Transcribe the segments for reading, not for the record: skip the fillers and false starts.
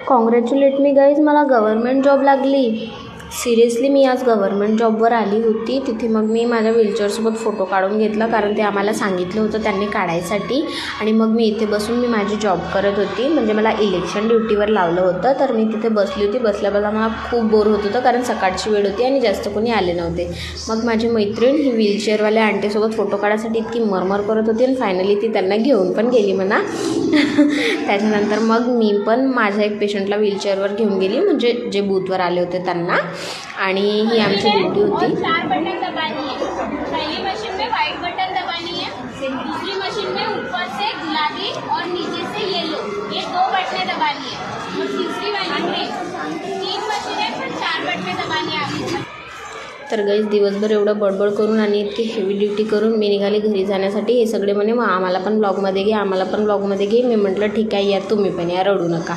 Congratulate मी guys, मला government job लागली. Seriously मी आज गव्हर्मेंट जॉबवर आली होती. तिथे मग मी माझ्या व्हीलचेअरसोबत फोटो काढून घेतला, कारण ते आम्हाला सांगितलं होतं त्यांनी काढायसाठी. आणि मग मी इथे बसून मी माझी जॉब करत होती. म्हणजे मला इलेक्शन ड्युटीवर लावलं होतं, तर मी तिथे बसली होती. बसल्याबद्दल मला खूप बोर होत होतं, कारण सकाळची वेळ होती आणि जास्त कोणी आले नव्हते. मग माझी मैत्रीण ही व्हीलचेअरवाल्या आंटीसोबत फोटो काढायसाठी इतकी मरमर करत होती आणि फायनली ती त्यांना घेऊन पण गेली म्हणा. त्याच्यानंतर मग मी पण माझ्या एक पेशंटला व्हीलचेअरवर घेऊन गेली, म्हणजे जे बूथवर आले होते त्यांना. आणि ही आमची ड्युटी होती. 4 बटन दबानी है. पहली मशीन में वाइट बटन दबानी है, दूसरी मशीन में ऊपर से गुलाबी और नीचे से येलो, ये 2 बटनें दबानी है. और तीसरी वाली ग्रीन. 3 मशीनें पर 4 बटनें दबानी है आपको. तर गाईज दिवसभर एवढं बडबड करून आणि इतकी हेवी ड्युटी करून मी निघाली घरी जाण्यासाठी. हे सगळे म्हणे मग आम्हाला पण ब्लॉगमध्ये घे, आम्हाला पण ब्लॉगमध्ये घे. मी म्हटलं ठीक आहे, या तुम्ही पण या, रडू नका,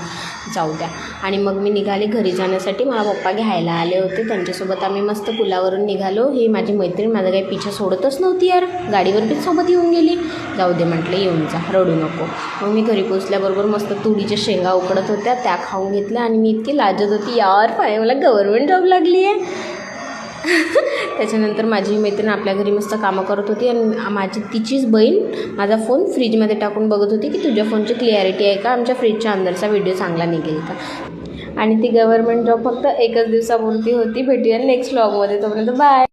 जाऊ द्या. आणि मग मी निघाली घरी जाण्यासाठी. मला पप्पा घ्यायला आले होते, त्यांच्यासोबत आम्ही मस्त पुलावरून निघालो. ही माझी मैत्रीण माझा काही पिछा सोडतच नव्हती यार, गाडीवर बी सोबत येऊन गेली. जाऊ दे म्हटलं, येऊन जा, रडू नको. मग मी घरी पोचल्याबरोबर मस्त तुरीच्या शेंगा उकडत होत्या, त्या खाऊन घेतल्या. आणि मी इतकी लाजत होती यार, मला गव्हर्मेंट जॉब लागली आहे. त्याच्यानंतर माझी मैत्रीण आपल्या घरी मस्त कामं करत होती आणि तिचीच बहीण माझा फोन फ्रीजमध्ये टाकून बघत होती की तुझ्या फोनची क्लिअरिटी आहे का, आमच्या फ्रीजच्या अंदरचा व्हिडिओ चांगला निघेल का. आणि ती गव्हर्मेंट जॉब फक्त एकच दिवसापुरती होती. भेटूया नेक्स्ट व्लॉगमध्ये, तोपर्यंत बाय.